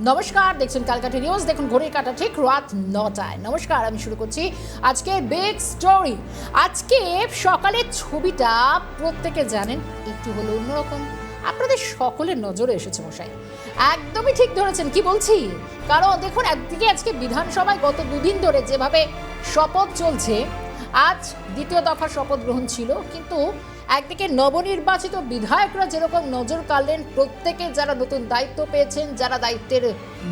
নমস্কার, দেখছেন ক্যালকাটা নিউজ। দেখুন ঘড়ির কাঁটা ঠিক রাত 9টায়। নমস্কার, আমি শুরু করছি আজকে বিগ স্টোরি। আজকে সকালের ছবিটা প্রত্যেকে জানেন একটু হলো অন্যরকম। আপনাদের সকলের নজরে এসেছে মশাই, একদমই ঠিক ধরেছেন কি বলছি। কারণ দেখুন, একদিকে আজকে বিধানসভায় গত দুদিন ধরে যেভাবে শপথ চলছে, আজ দ্বিতীয় দফা শপথ গ্রহণ ছিল, কিন্তু একদিকে নবনির্বাচিত বিধায়করা যেরকম নজর কাড়লেন, প্রত্যেকে যারা নতুন দায়িত্ব পেয়েছেন, যারা দায়িত্বের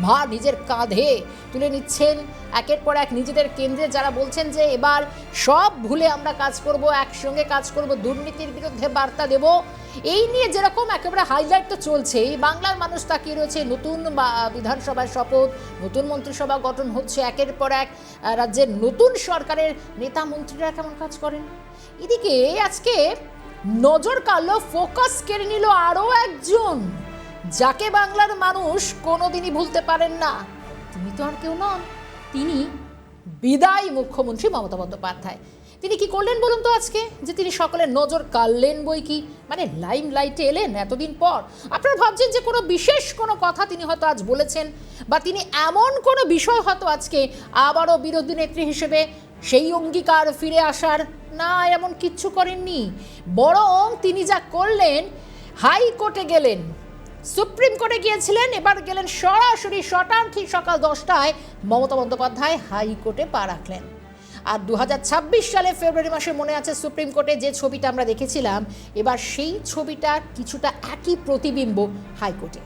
ভার নিজের কাঁধে তুলে নিচ্ছেন একের পর এক নিজেদের কেন্দ্রে, যারা বলছেন যে এবার সব ভুলে আমরা কাজ করব, একসঙ্গে কাজ করব, দুর্নীতির বিরুদ্ধে বার্তা দেব, এই নিয়ে যেরকম একেবারে হাইলাইট তো চলছে। এই বাংলার মানুষ তাকিয়ে রয়েছে নতুন বিধানসভার শপথ, নতুন মন্ত্রিসভা গঠন হচ্ছে, একের পর এক রাজ্যের নতুন সরকারের নেতা মন্ত্রীরা কেমন কাজ করেন। এদিকে আজকে নজর কাড়ল, ফোকাস কেড়ে নিল আরও একজন, যাকে বাংলার মানুষ কোনোদিনই ভুলতে পারেন না। তিনি তো আর কেউ নন, তিনি বিদায়ী মুখ্যমন্ত্রী মমতা বন্দ্যোপাধ্যায়। তিনি কি করলেন বলুন তো আজকে, যে তিনি সকলের নজর কাড়লেন বই কি, মানে লাইম লাইটে এলেন এতদিন পর। আপনারা ভাবছেন যে কোনো বিশেষ কোনো কথা তিনি হয়তো আজ বলেছেন, বা তিনি এমন কোনো বিষয় হয়তো আজকে আবারও বিরোধী নেত্রী হিসেবে সেই অঙ্গীকার ফিরে আসার। না, এমন কিচ্ছু করেননি। বরং তিনি যা করলেন, হাইকোর্টে গেলেন, সুপ্রিম কোর্টে গিয়েছিলেন, এবার গেলেন সরাসরি ঠিক সকাল 10টায় মমতা বন্দ্যোপাধ্যায় হাইকোর্টে পা রাখলেন। আর 2026 সালে ফেব্রুয়ারি মাসে মনে আছে সুপ্রিম কোর্টে যে ছবিটা আমরা দেখেছিলাম, এবার সেই ছবিটার কিছুটা একই প্রতিবিম্ব হাইকোর্টে।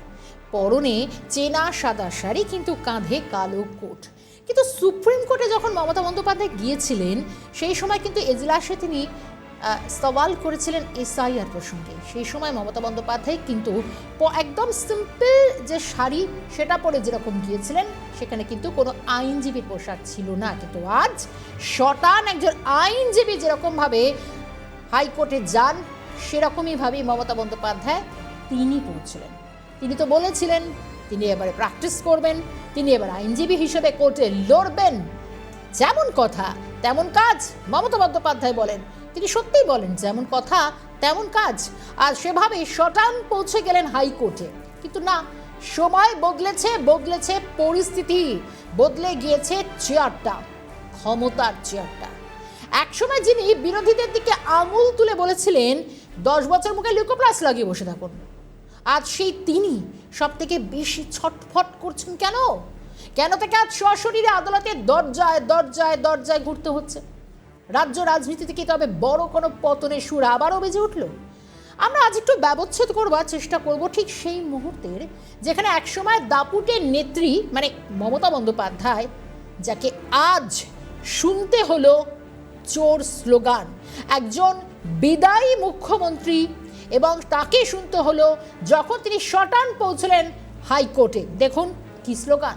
পরনে চেনা সাদা শাড়ি, কিন্তু কাঁধে কালো কোট। কিন্তু সুপ্রিম কোর্টে যখন মমতা বন্দ্যোপাধ্যায় গিয়েছিলেন, সেই সময় কিন্তু এজলাসে তিনি সওয়াল করেছিলেন এসআইআর প্রসঙ্গে। সেই সময় মমতা বন্দ্যোপাধ্যায় কিন্তু একদম সিম্পল যে শাড়ি সেটা পরে যেরকম গিয়েছিলেন, সেখানে কিন্তু কোনো আইনজীবীর পোশাক ছিল না। কিন্তু আজ শটান একজন আইনজীবী যেরকমভাবে হাইকোর্টে যান, সেরকমইভাবেই মমতা বন্দ্যোপাধ্যায় তিনি পৌঁছলেন। তিনি তো বলেছিলেন তিনি এবারে প্র্যাকটিস করবেন, তিনি এবার আইনজীবী হিসেবে কোর্টে লড়বেন। যেমন কথা তেমন কাজ, মমতা বন্দ্যোপাধ্যায় বলেন। তিনি সত্যিই বলেন, যেমন কথা তেমন কাজ। আর সেভাবেই শটান পৌঁছে গেলেন হাইকোর্টে। কিন্তু না, সময় বদলেছে পরিস্থিতি, বদলে গিয়েছে চেয়ারটা, ক্ষমতার চেয়ারটা। একসময় যিনি বিরোধীদের দিকে আঙুল তুলে বলেছিলেন 10 বছর মুখে লিউকোপ্লাস লাগিয়ে বসে থাকুন, আজ সেই তিনি সব থেকে বেশি ছটফট করছেন। কেন থেকে আজ সশরীরে আদালতের দরজায় ঘুরতে হচ্ছে। রাজ্য রাজনীতি থেকে তবে বড় কোনো পতনের সুর আবারও বেজে উঠল। আমরা আজ একটু ব্যবচ্ছেদ করবার চেষ্টা করব ঠিক সেই মুহূর্তের, যেখানে একসময় দাপুটের নেত্রী মানে মমতা বন্দ্যোপাধ্যায়, যাকে আজ শুনতে হলো চোর স্লোগান, একজন বিদায়ী মুখ্যমন্ত্রী, এবং তাকে শুনতে হলো যখন তিনি শটান পৌঁছলেন হাইকোর্টে। দেখুন কি স্লোগান।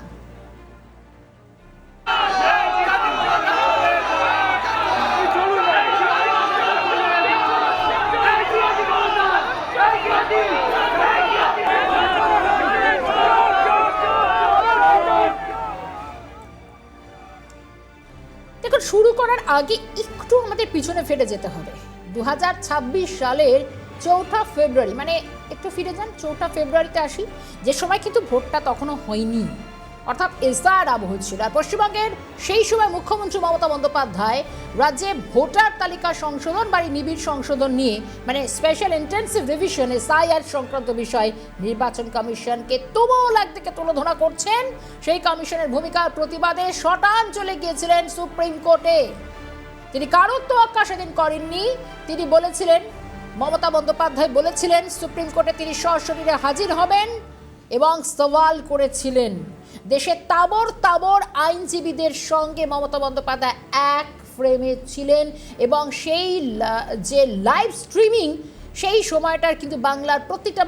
দেখুন, শুরু করার আগে একটু আমাদের পিছনে ফিরে যেতে হবে। 2026 সালের 4 ফেব্রুয়ারি, মানে একটু ফিরে যান, 4 ফেব্রুয়ারিতে আসি, যে সময় কিন্তু ভোটটা তখনও হয়নি, অর্থাৎ এসআইআর আবহ ছিল। আর পশ্চিমবঙ্গের সেই সময় মুখ্যমন্ত্রী মমতা বন্দ্যোপাধ্যায় রাজ্যে ভোটার তালিকা সংশোধন বা নিবিড় সংশোধন নিয়ে, মানে স্পেশাল ইন্টেন্সিভ রিভিশন এসআইআর সংক্রান্ত বিষয় নির্বাচন কমিশনকে তুমুল একদিকে তুলোধনা করছেন। সেই কমিশনের ভূমিকার প্রতিবাদে শটান চলে গিয়েছিলেন সুপ্রিম কোর্টে। তিনি কারোর তোয়াক্কা সেদিন করেননি। তিনি বলেছিলেন, মমতা বন্দ্যোপাধ্যায় বলেছিলেন সুপ্রিম কোর্টে তিনি সশরীরে হাজির হবেন, এবং সওয়াল করেছিলেন। দেশের তাবর আইনজীবীদের সঙ্গে মমতা বন্দ্যোপাধ্যায় এক ফ্রেমে ছিলেন, এবং সেই যে লাইভ স্ট্রিমিং, সেই সময়টার কিন্তু বাংলার প্রতিটা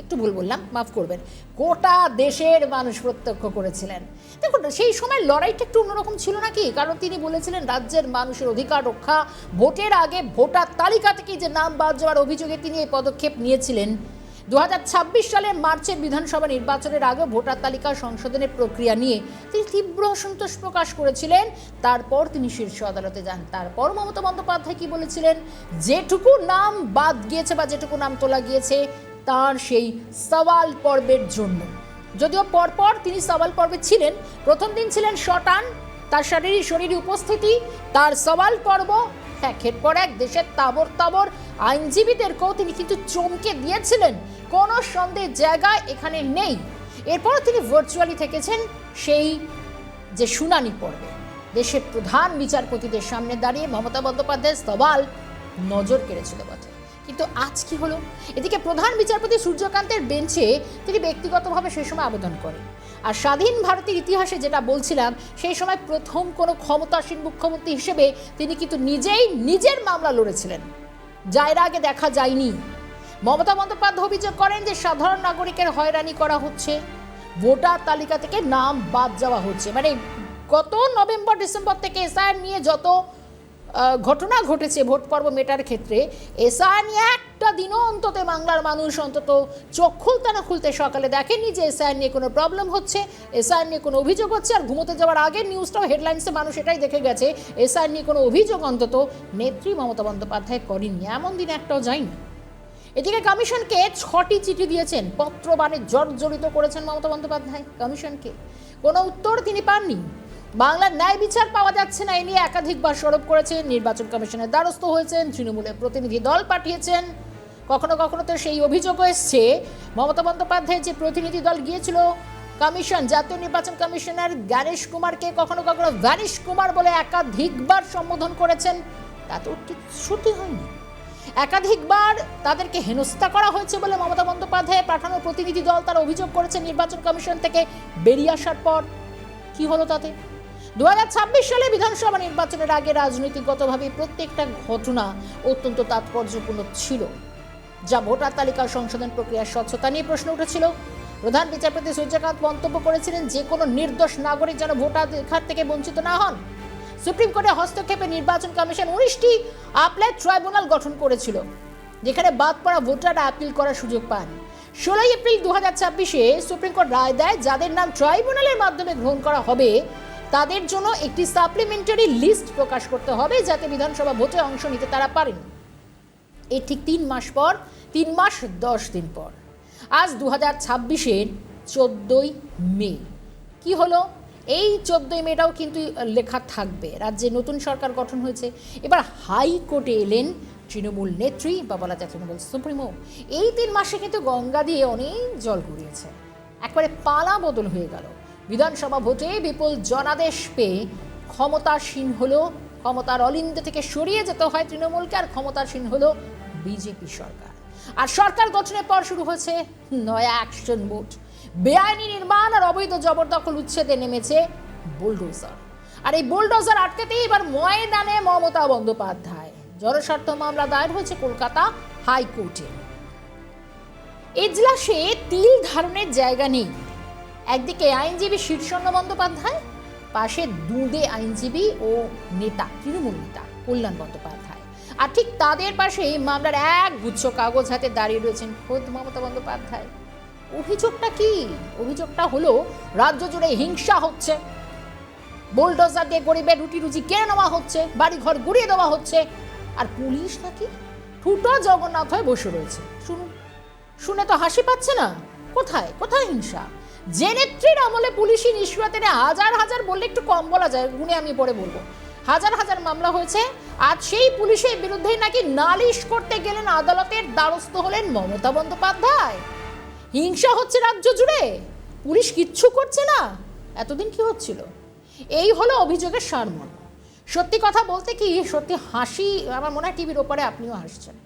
একটু ভুল বললাম, মাফ করবেন, গোটা দেশের মানুষ প্রত্যক্ষ করেছিলেন। দেখুন, সেই সময় লড়াইটা একটু অন্যরকম ছিল নাকি, কারণ তিনি বলেছিলেন রাজ্যের মানুষের অধিকার রক্ষা, ভোটের আগে ভোটার তালিকা থেকে যে নাম বাদ যাওয়ার অভিযোগে তিনি এই পদক্ষেপ নিয়েছিলেন। 2026 সালের মার্চের বিধানসভা নির্বাচনের আগে ভোটার তালিকা সংশোধনের প্রক্রিয়া নিয়ে তিনি তীব্র অসন্তোষ প্রকাশ করেছিলেন। তারপর তিনি শীর্ষ আদালতে যান। তারপর মমতা বন্দ্যোপাধ্যায় কি বলেছিলেন, যেটুকু নাম বাদ গিয়েছে বা যেটুকু নাম তোলা গিয়েছে তার সেই সওয়াল পর্বের জন্য যদিও পরপর তিনি সওয়াল পর্বে ছিলেন। প্রথম দিন ছিলেন শটান, তার শরীরে উপস্থিতি, তার সওয়াল পর্ব, একের পর এক দেশের তাবর আইনজীবীদেরকেও তিনি কিন্তু চমকে দিয়েছিলেন, কোনো সন্দেহের জায়গা এখানে নেই। এরপর তিনি ভার্চুয়ালি থেকেছেন সেই যে শুনানি পর্বে। দেশের প্রধান বিচারপতিদের সামনে দাঁড়িয়ে মমতা বন্দ্যোপাধ্যায়ের সওয়াল নজর কেড়েছিল বটে। কিন্তু আজ কি হলো? এদিকে প্রধান বিচারপতি সূর্যকান্তের বেঞ্চে তিনি ব্যক্তিগতভাবে সেই সময় আবেদন করেন। আর স্বাধীন ভারতের ইতিহাসে যেটা বলছিলাম, সেই সময় প্রথম কোনো ক্ষমতাসীন মুখ্যমন্ত্রী হিসেবে তিনি কিন্তু নিজের মামলা লড়েছিলেন, যা এর আগে দেখা যায়নি। মমতা বন্দ্যোপাধ্যায় অভিযোগ করেন যে সাধারণ নাগরিকের হয়রানি করা হচ্ছে, ভোটার তালিকা থেকে নাম বাদ যাওয়া হচ্ছে। মানে গত নভেম্বর ডিসেম্বর থেকে এসআইআর নিয়ে যত ঘটনা ঘটেছে ভোট পর্ব মেটার ক্ষেত্রে, এসআইআর নিয়ে একটা দিনও অন্তত বাংলার মানুষ অন্তত চোখ খুলতে না খুলতে সকালে দেখেনি যে এসআইআর নিয়ে কোনো প্রবলেম হচ্ছে, এসআইআর নিয়ে কোনো অভিযোগ হচ্ছে। আর ঘুমোতে যাওয়ার আগের নিউজটাও হেডলাইন্সে মানুষ এটাই দেখে গেছে, এসআইআর নিয়ে কোনো অভিযোগ অন্তত নেত্রী মমতা বন্দ্যোপাধ্যায় করেননি, এমন দিন একটাও যায়নি। এদিকে কমিশনকে 6টি চিঠি দিয়েছেন, পত্রবাণে জর্জরিত করেছেন মমতা বন্দ্যোপাধ্যায় কমিশনকে। কোনো উত্তর তিনি পাননি। বাংলার ন্যায় বিচার পাওয়া যাচ্ছে না, এ নিয়ে একাধিকবার সরব করেছেন, নির্বাচন কমিশনের দ্বারস্থ হয়েছেন, তৃণমূলের প্রতিনিধি দল পাঠিয়েছেন। কখনো কখনো তো সেই অভিযোগও এসছে, মমতা বন্দ্যোপাধ্যায়ের যে প্রতিনিধি দল গিয়েছিল কমিশন, জাতীয় নির্বাচন কমিশনার জ্ঞানেশ কুমারকে কখনো কখনো ভ্যানিশ কুমার বলে একাধিকবার সম্বোধন করেছেন, তাতেও কিছুই হয়নি। একাধিকবার তাদেরকে হেনস্থা করা হয়েছে বলে মমতা বন্দ্যোপাধ্যায় পাঠানো প্রতিনিধি দল তারা অভিযোগ করেছে নির্বাচন কমিশন থেকে বেরিয়ে আসার পর। কি হলো তাতে? 2026 সালে বিধানসভা নির্বাচনের আগে রাজনৈতিকগতভাবে প্রত্যেকটা ঘটনা অত্যন্ত তাৎপর্যপূর্ণ ছিল, যা ভোটার তালিকা সংশোধন প্রক্রিয়ার স্বচ্ছতা নিয়ে প্রশ্ন উঠেছিল। প্রধান বিচারপতি সূর্যকান্ত মন্তব্য করেছিলেন যে কোনো নির্দোষ নাগরিক যেন ভোটাধিকার থেকে বঞ্চিত না হন। সুপ্রিম কোর্টে হস্তক্ষেপে নির্বাচন কমিশন 19টি আপিলেট ট্রাইব্যুনাল গঠন করেছিল, যেখানে বাদ পড়া ভোটাররা আপিল করার সুযোগ পান। 16 এপ্রিল 2026-এ সুপ্রিম কোর্ট রায় দেয় যাদের নাম ট্রাইব্যুনালের মাধ্যমে গ্রহণ করা হবে তাদের জন্য একটি সাপ্লিমেন্টারি লিস্ট প্রকাশ করতে হবে, যাতে বিধানসভা ভোটে অংশ নিতে তারা পারেন। এই ঠিক 3 মাস পর, 3 মাস 10 দিন পর, আজ 2026-এর 14ই মে। কি হলো? এই 14ই মেটাও কিন্তু লেখা থাকবে, রাজ্যে নতুন সরকার গঠন হয়েছে। এবার হাইকোর্টে এলেন তৃণমূল নেত্রী বা বলা যায় তৃণমূল সুপ্রিমো। এই 3 মাসে কিন্তু গঙ্গা দিয়ে অনেক জল গড়িয়েছে, একবারে পালা বদল হয়ে গেল। বিধানসভা ভোটে বিপুল জনাদেশ পেয়ে ক্ষমতাসীন হলো, ক্ষমতার অলিন্দে থেকে সরিয়ে যেতে হয় তৃণমূলকে, আর ক্ষমতাসীন হলো বিজেপি সরকার। আর সরকার গঠনের পর শুরু হয়েছে নয়া অ্যাকশন মোড। বেআইনি নির্মাণ আর অবৈধ জবরদখল উচ্ছেদে নেমেছে বুলডোজার। আর এই বুলডোজার আটকাতেই এবার ময়দানে মমতা বন্দ্যোপাধ্যায়। জনস্বার্থ মামলা দায়ের হয়েছে কলকাতা হাইকোর্টে। এজলাসে তিল ধারণের জায়গা নেই। একদিকে আইনজীবী শীর্ষেন্দ্র বন্দ্যোপাধ্যায়, পাশে দুঁদে আইনজীবী ও নেতা তৃণমূল নেতা কল্যাণ বন্দ্যোপাধ্যায়, আর ঠিক তাদের পাশে মামলার এক গুচ্ছ কাগজ হাতে দাঁড়িয়ে রয়েছেন খোদ মমতা বন্দ্যোপাধ্যায়। অভিযোগটা কি? অভিযোগটা হলো রাজ্য জুড়ে হিংসা হচ্ছে, বুলডোজার দিয়ে গরিবের রুটি রুজি কেড়ে নেওয়া হচ্ছে, বাড়ি ঘর গুড়িয়ে দেওয়া হচ্ছে, আর পুলিশ নাকি ঠুটো জগন্নাথ হয়ে বসে রয়েছে। শুনে তো হাসি পাচ্ছে না? কোথায় কোথায় হিংসা? যে নেত্রীর আমলে পুলিশি নিষ্ক্রিয়তা হাজার হাজার, বললে একটু কম বলা যায়, গুণে আমি পরে বলবো, হাজার হাজার মামলা হয়েছে, আজ সেই পুলিশের বিরুদ্ধেই নাকি নালিশ করতে গেলেন আদালতের দ্বারস্থ হলেন মমতা বন্দ্যোপাধ্যায়। হিংসা হচ্ছে রাজ্য জুড়ে, পুলিশ কিচ্ছু করছে না। এতদিন কি হচ্ছিল? এই হলো অভিযোগের সারমর্ম। সত্যি কথা বলতে কি, সত্যি হাসি, আমার মনে হয় টিভির ওপরে আপনিও হাসছেন।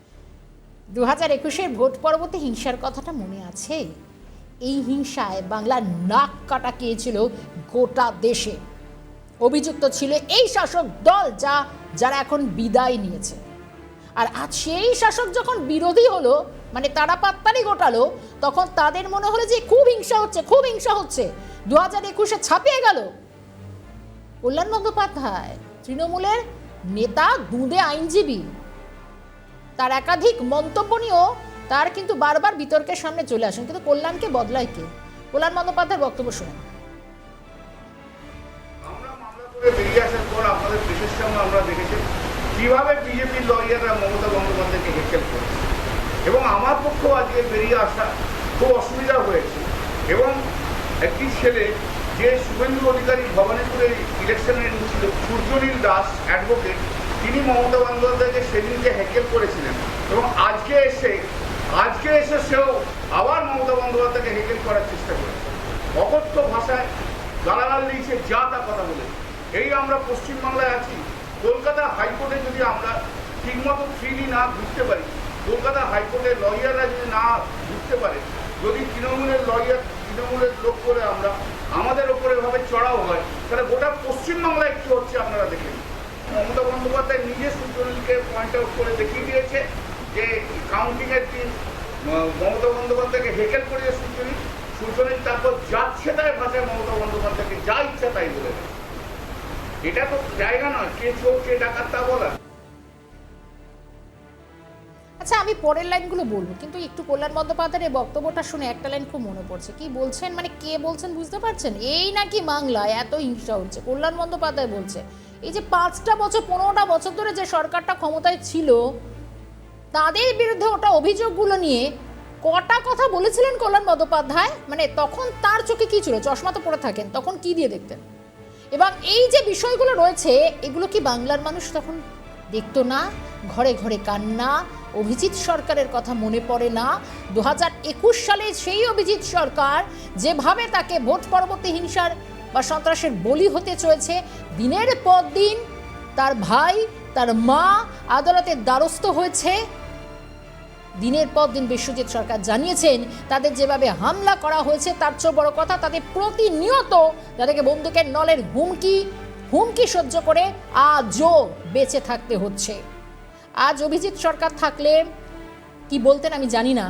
2021-এর ভোট পরবর্তী হিংসার কথাটা মনে আছে? এই হিংসায় বাংলার নাক কাটা গিয়েছিল গোটা দেশে। অভিযুক্ত ছিল এই শাসক দল, যারা এখন বিদায় নিয়েছে। আর আজ সেই শাসক যখন বিরোধী হলো, মানে তারা পাত্তারি গোটালো, তখন তাদের মনে হলো যে খুব হিংসা হচ্ছে, খুব হিংসা হচ্ছে। 2021-এ ছাপিয়ে গেল। কল্যাণ বন্দ্যোপাধ্যায় তৃণমূলের নেতা, দুঁদে আইনজীবী, তার একাধিক মন্তব্য নিয়েও তার কিন্তু বারবার বিতর্কের সামনে চলে আসেন। কিন্তু কল্যাণকে বদলায় কে? কল্যাণ বন্দ্যোপাধ্যায়ের বক্তব্য শুনেন। আমরা মামলা করে বেরিয়ে আসার পর আপনাদের দেশের সামনে আমরা দেখেছি কিভাবে বিজেপির লয়াররা মমতা বন্দ্যোপাধ্যায়কে হেকেল করেছে, এবং আমার পক্ষেও আজকে বেরিয়ে আসা খুব অসুবিধা হয়েছে। এবং একটি ছেলে যে শুভেন্দু অধিকারী ভবানীপুরে ইলেকশনে ছিল, সূর্যনীল দাস অ্যাডভোকেট, তিনি মমতা বন্দ্যোপাধ্যায়কে সেদিনকে হ্যাকেল করেছিলেন এবং আজকে এসে সেও আবার মমতা বন্দ্যোপাধ্যায়কে হ্যাকেল করার চেষ্টা করেছে। অকথ্য ভাষায় গালাগাল দিয়েছে, যা তা কথা বলে। এই আমরা পশ্চিমবাংলায় আছি। কলকাতা হাইকোর্টে যদি আমরা ঠিকমতো ফ্রিলি না ঘুরতে পারি, কলকাতা হাইকোর্টের লয়াররা যদি না ঘুরতে পারে, যদি তৃণমূলের লোক করে আমরা আমাদের ওপরে এভাবে চড়াও হয়, তাহলে গোটা পশ্চিমবাংলায় কি হচ্ছে আপনারা দেখেন। মমতা বন্দ্যোপাধ্যায় নিজে সূর্যনীলকে পয়েন্ট আউট করে দেখিয়ে দিয়েছে যে কাউন্টিংয়ের দিন মমতা বন্দ্যোপাধ্যায়কে হেকেল করেছে সূর্যনীল তারপর যাচ্ছে তাই ভাষায় মমতা বন্দ্যোপাধ্যায়কে যা ইচ্ছা তাই বলে দেয়। এটা তো জায়গা নয় কে চোর কে ডাকাত তা বলা। আচ্ছা, আমি পরের লাইনগুলো বলবো, কিন্তু একটু কল্যাণ বন্দ্যোপাধ্যায়ের এই বক্তব্যটা শুনে একটা লাইন খুব মনে পড়ছে। কি বলছেন, মানে কে বলছেন বুঝতে পারছেন? এই নাকি বাংলায় এত হিংসা হচ্ছে, কল্যাণ বন্দ্যোপাধ্যায় বলছে। এই যে 5টা বছর 15টা বছর ধরে যে সরকারটা ক্ষমতায় ছিল, তাদের বিরুদ্ধে ওটা অভিযোগগুলো নিয়ে কটা কথা বলেছিলেন কল্যাণ বন্দ্যোপাধ্যায়। মানে তখন তার চোখে কি ছিল? চশমা তো পরে থাকেন, তখন কি দিয়ে দেখতেন? এবং এই যে বিষয়গুলো রয়েছে, এগুলো কি বাংলার মানুষ তখন দেখতো না? ঘরে ঘরে কান্না, অভিজিৎ সরকারের কথা মনে পড়ে না? 2021 সালে সেই অভিজিৎ সরকার যেভাবে তাকে ভোট পরবর্তী হিংসার বা সন্ত্রাসের বলি হতে চলেছে, দিনের পর দিন তার ভাই তার মা আদালতের দ্বারস্থ হয়েছে। দিনের পর দিন বিশ্বজিৎ সরকার জানিয়েছেন তাদের যেভাবে হামলা করা হয়েছে, তার চেয়ে বড় কথা তাদের প্রতিনিয়ত তাদেরকে বন্দুকের নলের হুমকি সহ্য করে আজও বেঁচে থাকতে হচ্ছে। আজ অভিজিৎ সরকার থাকলে কি বলতেন আমি জানি না,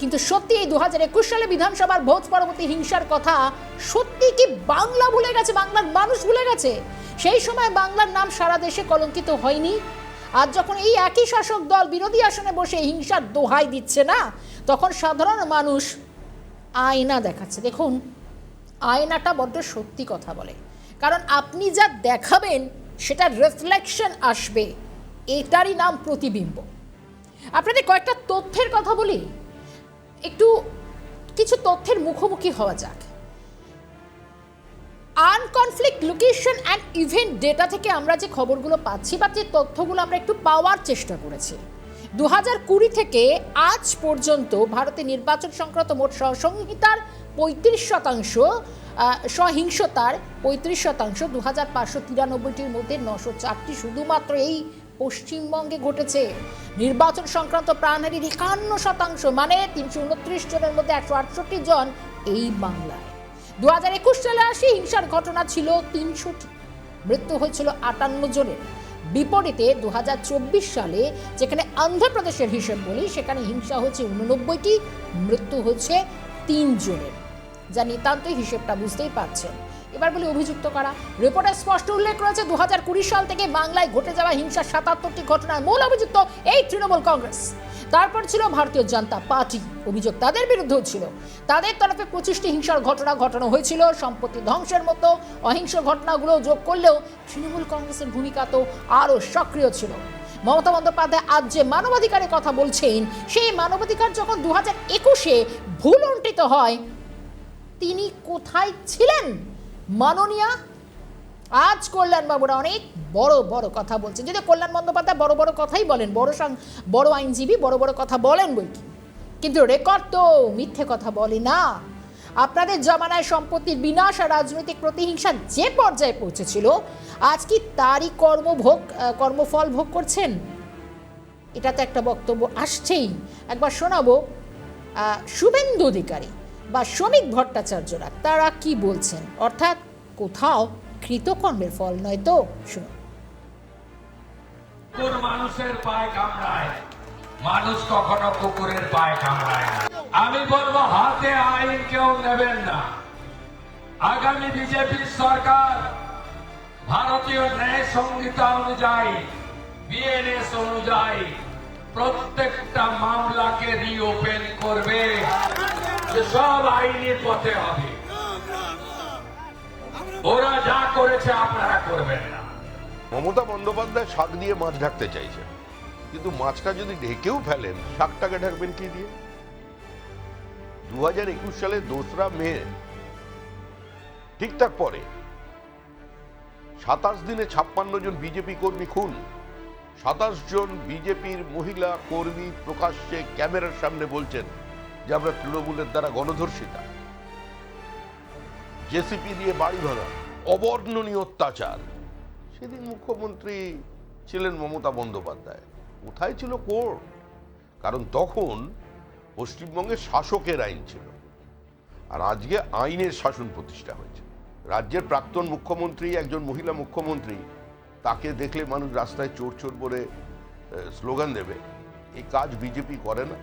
কিন্তু সত্যি এই 2021 সালে বিধানসভার ভোট পরবর্তী হিংসার কথা সত্যি কি বাংলা ভুলে গেছে, বাংলার মানুষ ভুলে গেছে? সেই সময় বাংলার নাম সারা দেশে কলঙ্কিত হয়নি। আজ যখন এই একই শাসক দল বিরোধী আসনে বসে হিংসার দোহাই দিচ্ছে না, তখন সাধারণ মানুষ আয়না দেখাচ্ছে। দেখুন, আয়নাটা বড্ড সত্যি কথা বলে, কারণ আপনি যা দেখাবেন সেটা রিফ্লেকশন আসবে, এটারই নাম প্রতিবিম্ব। আপনাদের কয়েকটা তথ্যের কথা বলি, একটু কিছু তথ্যের মুখোমুখি হওয়া যাক। আনকনফ্লিক্ট লোকেশন অ্যান্ড ইভেন্ট ডেটা থেকে আমরা যে খবরগুলো পাচ্ছি বা যে তথ্যগুলো আমরা একটু পাওয়ার চেষ্টা করেছি, 2020 থেকে আজ পর্যন্ত ভারতে নির্বাচন সংক্রান্ত মোট সহিংসতার 35%, 2593টির মধ্যে 904টি শুধুমাত্র এই পশ্চিমবঙ্গে ঘটেছে। নির্বাচন সংক্রান্ত প্রাণহানির 51%, মানে 329 জনের মধ্যে 168 জন এই বাংলায়। 2021 সালে আসি হিংসার ঘটনা ছিল 300টি, মৃত্যু হয়েছিল 58 জনের। বিপরীতে 2024 সালে যেখানে অন্ধ্রপ্রদেশের হিসেব বলি, সেখানে হিংসা হয়েছে 89টি, মৃত্যু হয়েছে 3 জনের। যা নিতান্তই হিসেবটা বুঝতেই পারছেন। এবার বলি অভিযুক্ত কারা। রিপোর্টে স্পষ্ট উল্লেখ রয়েছে 2020 সাল থেকে বাংলায় ঘটে যাওয়া হিংসার 77টি ঘটনার মূল অভিযুক্ত এই তৃণমূল কংগ্রেস। তারপর ছিল ভারতীয় জনতা পার্টি, অভিযোগ তাদের বিরুদ্ধেও ছিল। তাদের তরফে 25টি হিংসার ঘটনা ঘটানো হয়েছিল। সম্পত্তি ধ্বংসের মতো অহিংস ঘটনাগুলো যোগ করলেও তৃণমূল কংগ্রেসের ভূমিকা তো আরও সক্রিয় ছিল। মমতা বন্দ্যোপাধ্যায় আজ যে মানবাধিকারের কথা বলছেন, সেই মানবাধিকার যখন 2021-এ ভুলুণ্ঠিত হয়, তিনি কোথায় ছিলেন মাননীয়া? আজ কল্যাণবাবুরা অনেক বড় বড় কথা বলছেন, যদি কল্যাণ বন্দ্যোপাধ্যায় বড় বড় কথাই বলেন, বড় আইনজীবী বড় বড় কথা বলেন বই কি, কিন্তু রেকর্ড তো মিথ্যে কথা বলে না। আপনাদের জমানায় সম্পত্তির বিনাশ আর রাজনৈতিক প্রতিহিংসা যে পর্যায়ে পৌঁছেছিল, আজ কি তারই কর্মফল ভোগ করছেন? এটা তো একটা বক্তব্য আসছেই। একবার শোনাবো শুভেন্দু অধিকারী বা শ্রমিক ভট্টাচার্যরা তারা কি বলছেন, অর্থাৎ কোথাও কৃতকর্মের ফল নয় তো। শুনুন। মানুষের পায়ে কামড়ায়, মানুষ কখনো কুকুরের পায়ে কামড়ায় না। আমি বলবো হাতে আইন কেউ নেবেন না। আগামী বিজেপি সরকার ভারতীয় ন্যায় সংহিতা অনুযায়ী, বিএনএস অনুযায়ী প্রত্যেকটা মামলাকে রিওপেন করবে, যে সব আইনি পথে হবে। ওরা যা করেছে আপনারা করবেন না। মমতা বন্দ্যোপাধ্যায় শাক দিয়ে মাছ ঢাকতে চাইছেন, কিন্তু মাছটা যদি ঢেকেও ফেলেন, শাকটাকে ঢাকবেন কি দিয়ে? 2021 সালে 2রা মে ঠিক তার পরে 27 দিনে 56 জন বিজেপি কর্মী খুন, 27 জন বিজেপির মহিলা কর্মী প্রকাশ্যে ক্যামেরার সামনে বলছেন যে আমরা তৃণমূলের দ্বারা গণধর্ষিতা, জেসিপি দিয়ে বাড়ি ভাঙা, অবর্ণনীয় অত্যাচার। সেদিন মুখ্যমন্ত্রী ছিলেন মমতা বন্দ্যোপাধ্যায়। কোথায় ছিল কোর্ট? কারণ তখন পশ্চিমবঙ্গে শাসকের আইন ছিল, আর আজকে আইনের শাসন প্রতিষ্ঠা হয়েছে। রাজ্যের প্রাক্তন মুখ্যমন্ত্রী, একজন মহিলা মুখ্যমন্ত্রী, তাকে দেখলে মানুষ রাস্তায় চোর চোর করে স্লোগান দেবে। এই কাজ বিজেপি করে না,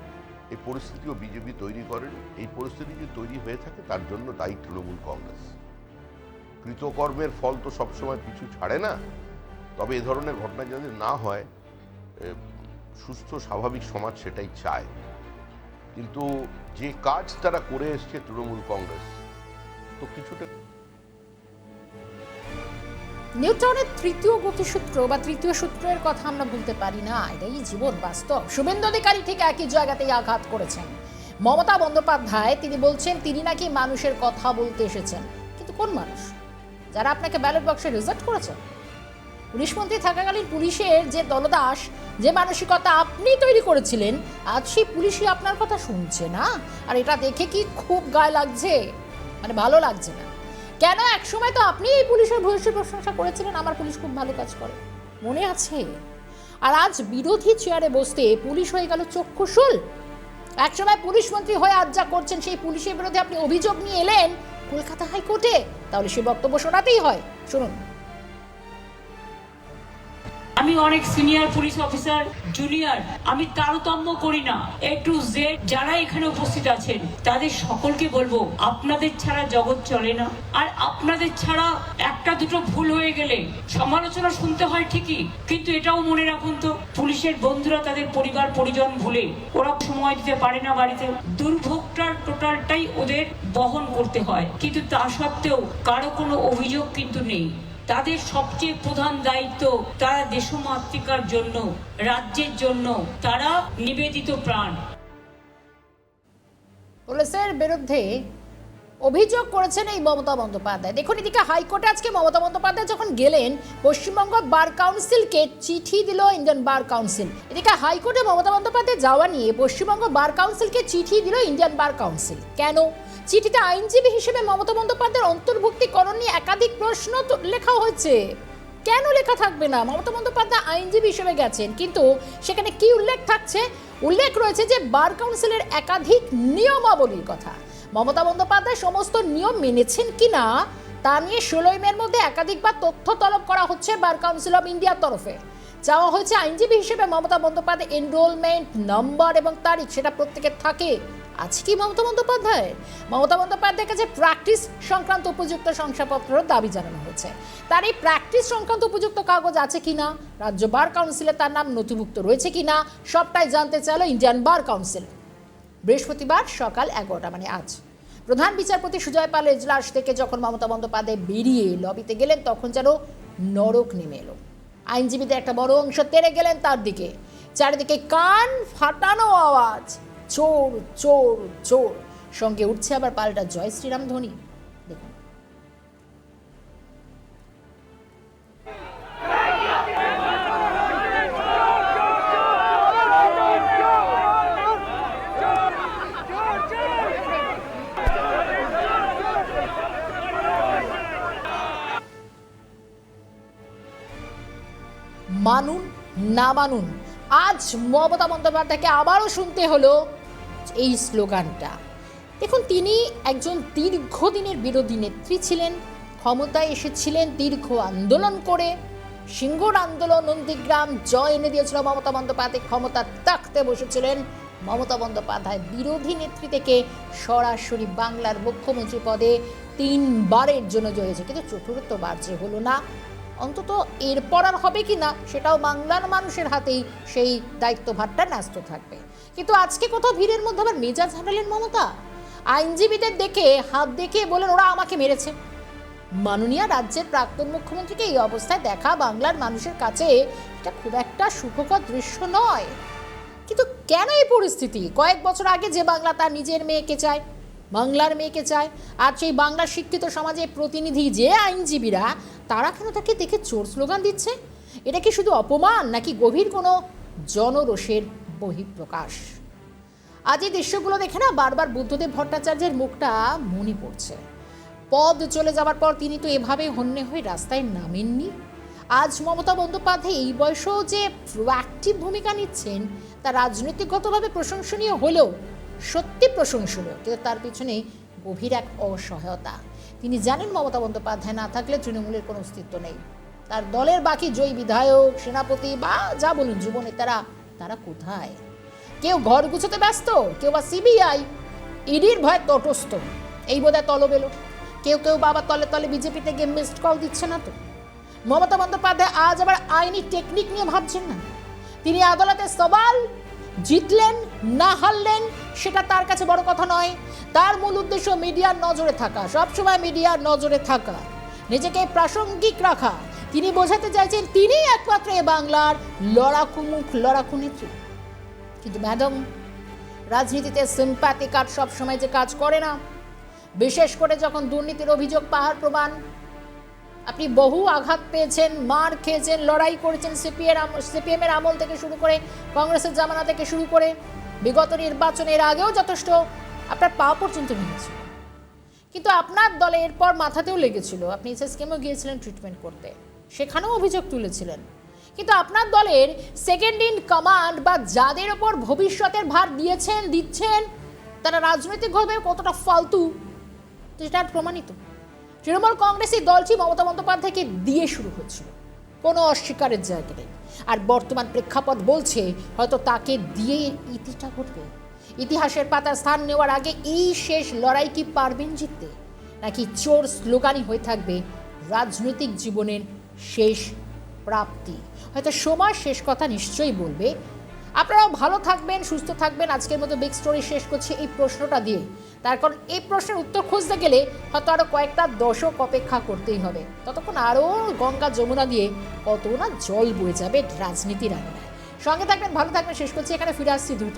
এই পরিস্থিতিও বিজেপি তৈরি করেন। এই পরিস্থিতি যে তৈরি হয়ে থাকে তার জন্য দায়ী তৃণমূল কংগ্রেস। কৃতকর্মের ফল তো সবসময় পিছু ছাড়ে না। তবে এ ধরনের ঘটনা যদি না হয়, সুস্থ স্বাভাবিক সমাজ সেটাই চায়। কিন্তু যে কাজ তারা করে এসছে তৃণমূল কংগ্রেস, তো কিছুটা নিউটনের তৃতীয় গতিসূত্র বা তৃতীয় সূত্রের কথা আমরা বলতে পারি না, এটাই জীবন বাস্তব। শুভেন্দু অধিকারী ঠিক একই জায়গাতেই আঘাত করেছেন। মমতা বন্দ্যোপাধ্যায় তিনি বলছেন তিনি নাকি মানুষের কথা বলতে এসেছেন, কিন্তু কোন মানুষ? যারা আপনাকে ব্যালট বক্সে রিজেক্ট করেছেন। পুলিশ মন্ত্রী থাকাকালীন পুলিশের যে দলদাস, যে মানসিকতা আপনি তৈরি করেছিলেন, আজ সেই পুলিশই আপনার কথা শুনছে না। আর এটা দেখে কি খুব গায়ে লাগছে, মানে ভালো লাগছে না। কেন? একসময় তো আপনি এই পুলিশের ভূয়সী প্রশংসা করেছিলেন, আমার পুলিশ খুব ভালো কাজ করে, মনে আছে? আর আজ বিরোধী চেয়ারে বসতে পুলিশ হয়ে গেল চক্ষুশূল। একসময় পুলিশ মন্ত্রী হয়ে আজ যা করছেন, সেই পুলিশের বিরুদ্ধে আপনি অভিযোগ নিয়ে এলেন কলকাতা হাইকোর্টে, তাহলে সে বক্তব্য শোনাতেই হয়। শুনুন। আমি অনেক সিনিয়র পুলিশ অফিসার, জুনিয়র, আমি তারতম্য করি না। এ টু জেড যারা এখানে উপস্থিত আছেন তাদের সকলকে বলবো, আপনাদের ছাড়া জগৎ চলে না। আর আপনাদের ছাড়া একটা দুটো ভুল হয়ে গেলে সমালোচনা শুনতে হয় ঠিকই, কিন্তু এটাও মনে রাখুন তো, পুলিশের বন্ধুরা তাদের পরিবার পরিজন ভুলে ওরা সময় দিতে পারে না বাড়িতে। দুর্ভোগটার টোটালটাই ওদের বহন করতে হয়, কিন্তু তা সত্ত্বেও কারো কোনো অভিযোগ কিন্তু নেই। তাদের সবচেয়ে প্রধান দায়িত্ব, তারা দেশমাতৃকার জন্য, রাজ্যের জন্য তারা নিবেদিত প্রাণ। পুলিশের বিরুদ্ধে অভিযোগ করেছেন এই মমতা বন্দ্যোপাধ্যায়। দেখুন, এদিকে হাইকোর্টে আজকে মমতা বন্দ্যোপাধ্যায় যখন গেলেন, পশ্চিমবঙ্গ বার কাউন্সিলকে চিঠি দিল ইন্ডিয়ান বার কাউন্সিল। এদিকে হাইকোর্টে মমতা বন্দ্যোপাধ্যায় যাওয়া নিয়ে পশ্চিমবঙ্গ বার কাউন্সিলকে চিঠি দিল ইন্ডিয়ান বার কাউন্সিল। কেন? চিঠিতে আইনজীবী হিসেবে মমতা বন্দ্যোপাধ্যায়ের অন্তর্ভুক্তিকরণ নিয়ে একাধিক প্রশ্ন লেখা হয়েছে। কেন লেখা থাকবে না? মমতা বন্দ্যোপাধ্যায় আইনজীবী হিসেবে গেছেন, কিন্তু সেখানে কি উল্লেখ থাকছে? উল্লেখ রয়েছে যে বার কাউন্সিলের একাধিক নিয়মাবলীর কথা। মমতা বন্দ্যোপাধ্যায় সমস্ত নিয়ম মেনেছেন কিনা তা নিয়ে 16 মের মধ্যে একাধিকবার তথ্য তলব করা হচ্ছে বার কাউন্সিল অফ ইন্ডিয়ার তরফে। চাওয়া হয়েছে আইনজীবী হিসেবে মমতা বন্দ্যোপাধ্যায় এনরোলমেন্ট নম্বর এবং তারিখ সেটা প্রত্যেকের থাকে। আছে কি মমতা বন্দ্যোপাধ্যায়? মমতা বন্দ্যোপাধ্যায়ের কাছে প্র্যাকটিস সংক্রান্ত উপযুক্ত শংসাপত্রের দাবি জানানো হয়েছে। তার এই প্র্যাকটিস সংক্রান্ত উপযুক্ত কাগজ আছে কিনা, রাজ্য বার কাউন্সিলে তার নাম নথিভুক্ত রয়েছে কিনা, সবটাই জানতে চাইল ইন্ডিয়ান বার কাউন্সিল। বৃহস্পতিবার সকাল 11টা, মানে আজ, প্রধান বিচারপতি সুজয় পাল এজলাস থেকে যখন মমতা বন্দ্যোপাধ্যায় বেরিয়ে লবিতে গেলেন, তখন যেন নরক নেমে এলো। আইনজীবীদের একটা বড় অংশ তেড়ে গেলেন তার দিকে। চারিদিকে কান ফাটানো আওয়াজ, চোর চোর চোর, সঙ্গে উঠছে আবার পাল্টা জয় শ্রীরাম ধ্বনি। দেখুন। মানুন না মানুন, আজ মমতা বন্দ্যোপাধ্যায়কে আবারও শুনতে হলো এই স্লোগানটা। দেখুন, তিনি একজন দীর্ঘদিনের বিরোধী নেত্রী ছিলেন, ক্ষমতায় এসেছিলেন দীর্ঘ আন্দোলন করে। সিঙ্গুর আন্দোলন, নন্দীগ্রাম জয় এনে দিয়েছিল মমতা বন্দ্যোপাধ্যায়, ক্ষমতা থাকতে বসেছিলেন মমতা বন্দ্যোপাধ্যায়। বিরোধী নেত্রী থেকে সরাসরি বাংলার মুখ্যমন্ত্রী পদে 3 বারের জন্য জয় হয়েছে, কিন্তু চতুর্থবার যে হলো না, অন্তত এরপর আর হবে কি না সেটাও বাংলার মানুষের হাতেই সেই দায়িত্বভারটা ন্যস্ত থাকবে। কিন্তু আজকে কোথাও ভিড়ের মধ্যে আবার মেজাজ হারালেন মমতা। আইনজীবীদের দেখে হাত দেখিয়ে বলেন ওরা আমাকে মেরেছে। মাননীয় রাজ্যের প্রাক্তন মুখ্যমন্ত্রীকে এই অবস্থায় দেখা বাংলার মানুষের কাছে এটা খুব একটা সুখকর দৃশ্য নয়। কিন্তু কেন এই পরিস্থিতি? কয়েক বছর আগে যে বাংলা তার নিজের মেয়েকে চায়, বাংলার মেয়েকে চায়। আর সেই বাংলার শিক্ষিত সমাজের প্রতিনিধি যে আইনজীবীরা, তারা কেন তাকে দেখে চোর স্লোগান দিচ্ছে? এটা কি শুধু অপমান নাকি গভীর কোনো জনরোষের বহিঃপ্রকাশ? আজ এই দৃশ্যগুলো দেখে না বারবার বুদ্ধদেব ভট্টাচার্যের মুখটা মনে পড়ছে। পদ চলে যাওয়ার পর তিনি তো এভাবে হন্যে হয়ে রাস্তায় নামেননি। আজ মমতা বন্দ্যোপাধ্যায় এই বয়সেও যে প্রোঅ্যাক্টিভ ভূমিকা নিচ্ছেন তা রাজনৈতিকগতভাবে প্রশংসনীয় হলেও, সত্যি প্রশংসনীয়, কিন্তু তার পিছনে গভীর এক অসহায়তা। তিনি জানেন মমতা বন্দ্যোপাধ্যায় না থাকলে তৃণমূলের কোনো অস্তিত্ব নেই। তার দলের বাকি জয়ী বিধায়ক, সেনাপতি বা যা বলুন যুব নেতারা, তারা কোথায়? কেউ ঘর গুছোতে ব্যস্ত, কেউ বা সিবিআই ইডির ভয়ে তটস্থ, এই বোধহয় তলবেলো। কেউ বাবা তলে তলে বিজেপিতে গিয়ে মিসড কল দিচ্ছে না তো? মমতা বন্দ্যোপাধ্যায় আজ আবার আইনি টেকনিক নিয়ে ভাবছেন না। তিনি আদালতে সওয়াল জিতলেন না হারলেন সেটা তার কাছে বড় কথা নয়। তার মূল উদ্দেশ্য মিডিয়ার নজরে থাকা, সবসময় মিডিয়ার নজরে থাকা, নিজেকে প্রাসঙ্গিক রাখা। তিনি বোঝাতে চাইছেন তিনি একমাত্র এ বাংলার লড়াকু মুখ, লড়াকু নেত্রী। কিন্তু ম্যাডাম, রাজনীতিতে সিম্প্যাথি কার্ড সবসময় যে কাজ করে না, বিশেষ করে যখন দুর্নীতির অভিযোগ পাহাড় প্রমাণ। আপনি বহু আঘাত পেয়েছেন, মার খেয়েছেন, লড়াই করেছেন সিপিএমের আমল থেকে শুরু করে, কংগ্রেসের জামানা থেকে শুরু করে, বিগত নির্বাচনের আগেও যথেষ্ট আপনার পা পর্যন্ত ভেঙেছিল। কিন্তু আপনার দলে এরপর মাথাতেও লেগেছিল, আপনি এসএসকেএমও গিয়েছিলেন ট্রিটমেন্ট করতে, সেখানেও অভিযোগ তুলেছিলেন। কিন্তু আপনার দলের সেকেন্ড ইন কমান্ড বা যাদের ওপর ভবিষ্যতের ভার দিচ্ছেন তারা রাজনৈতিকভাবে কতটা ফালতু, সেটা প্রমাণিত। তৃণমূল কংগ্রেসের দলটি মমতা বন্দ্যোপাধ্যায়কে দিয়ে শুরু হয়েছিল, কোনো অস্বীকারের জায়গা নেই। আর বর্তমান প্রেক্ষাপট বলছে হয়তো তাকে দিয়ে ইতিটা ঘটবে। ইতিহাসের পাতার স্থান নেওয়ার আগে এই শেষ লড়াই কি পারবেন জিততে, নাকি চোর স্লোগানই হয়ে থাকবে রাজনৈতিক জীবনের শেষ প্রাপ্তি? হয়তো সময় শেষ কথা নিশ্চয়ই বলবে। আপনারাও ভালো থাকবেন, সুস্থ থাকবেন। আজকের মতো বিগ স্টোরি শেষ করছি এই প্রশ্নটা দিয়ে, তার কারণ এই প্রশ্নের উত্তর খুঁজতে গেলে হয়তো আরও কয়েকটা দশক অপেক্ষা করতেই হবে। ততক্ষণ আরও গঙ্গা যমুনা দিয়ে কত না জল বয়ে যাবে রাজনীতির আঙিনায়। সঙ্গে থাকবেন, ভালো থাকবেন। শেষ করছি, এখানে ফিরে আসছি দ্রুত।